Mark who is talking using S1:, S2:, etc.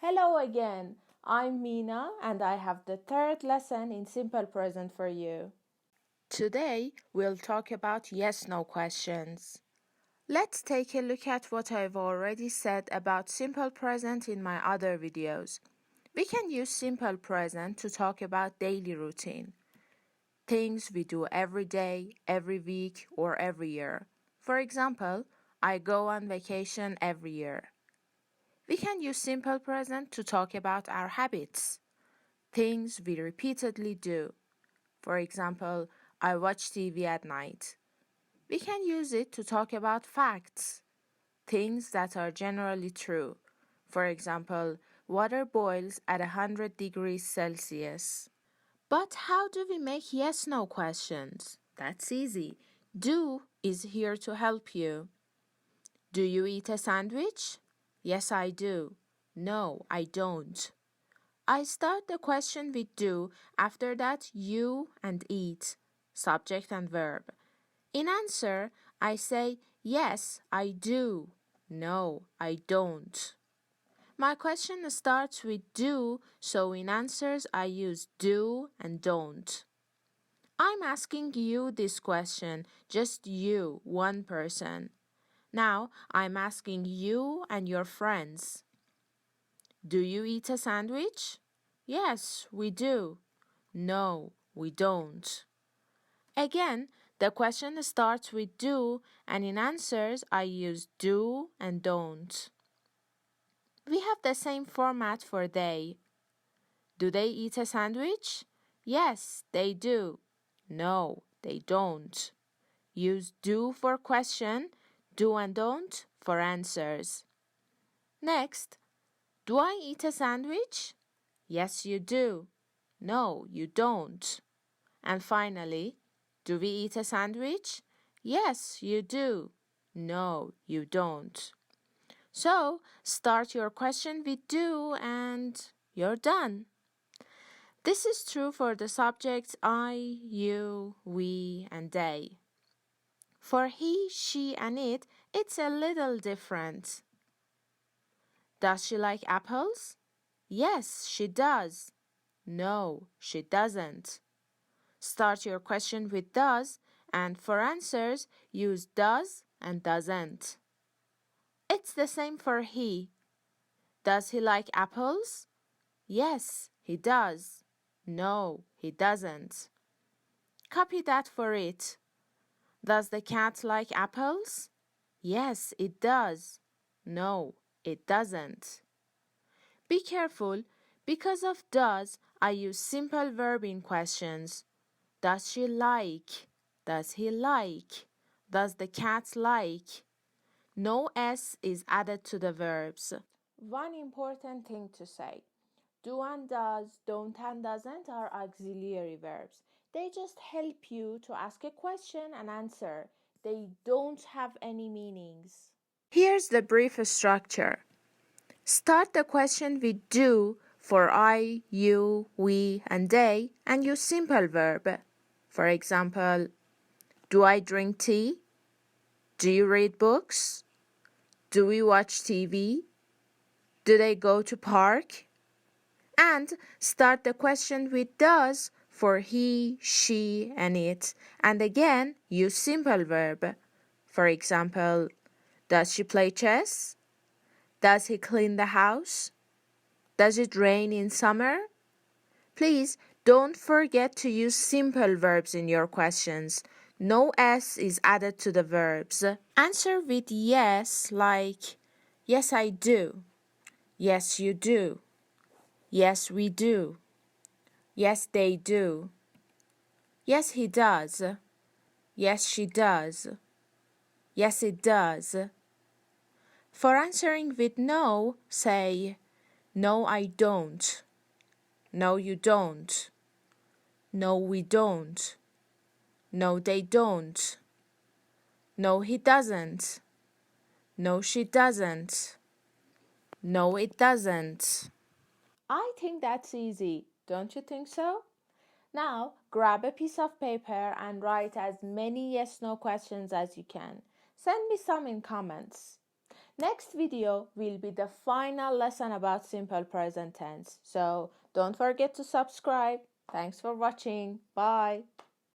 S1: Hello again, I'm Mina and I have the third lesson in Simple Present for you. Today we'll talk about yes-no questions. Let's take a look at what I've already said about Simple Present in my other videos. We can use Simple Present to talk about daily routine, things we do every day, every week, or every year. For example, I go on vacation every year. We can use simple present to talk about our habits, things we repeatedly do. For example, I watch TV at night. We can use it to talk about facts, things that are generally true. For example, water boils at 100 degrees Celsius. But how do we make yes-no questions? That's easy. Do is here to help you. Do you eat a sandwich? Yes, I do. No, I don't. I start the question with do, after that you and eat, subject and verb. In answer, I say yes, I do. No, I don't. My question starts with do, so in answers I use do and don't. I'm asking you this question, just you, one person. Now I'm asking you and your friends. Do you eat a sandwich? Yes, we do. No, we don't. Again, the question starts with do, and in answers I use do and don't. We have the same format for they. Do they eat a sandwich? Yes, they do. No, they don't. Use do for question, do and don't for answers. Next, do I eat a sandwich? Yes, you do. No, you don't. And finally, do we eat a sandwich? Yes, you do. No, you don't. So, start your question with do and you're done. This is true for the subjects I, you, we, and they. For he, she, and it, it's a little different. Does she like apples? Yes, she does. No, she doesn't. Start your question with does, and for answers, use does and doesn't. It's the same for he. Does he like apples? Yes, he does. No, he doesn't. Copy that for it. Does the cat like apples? Yes, it does. No, it doesn't. Be careful, because of does, I use simple verb in questions. Does she like? Does he like? Does the cat like? No S is added to the verbs. One important thing to say. Do and does, don't and doesn't are auxiliary verbs. They just help you to ask a question and answer. They don't have any meanings. Here's the brief structure. Start the question with do for I, you, we, and they, and use simple verb. For example, do I drink tea? Do you read books? Do we watch TV? Do they go to park? And start the question with does for he, she, and it, and again use simple verb. For example, does she play chess? Does he clean the house? Does it rain in summer? Please don't forget to use simple verbs in your questions. No S is added to the verbs. Answer with yes, like yes, I do. Yes, you do. Yes, we do. Yes, they do. Yes, he does. Yes, she does. Yes, it does. For answering with no, say no, I don't. No, you don't. No, we don't. No, they don't. No, he doesn't. No, she doesn't. No, it doesn't. I think that's easy. Don't you think so? Now, grab a piece of paper and write as many yes-no questions as you can. Send me some in comments. Next video will be the final lesson about simple present tense. So don't forget to subscribe. Thanks for watching. Bye.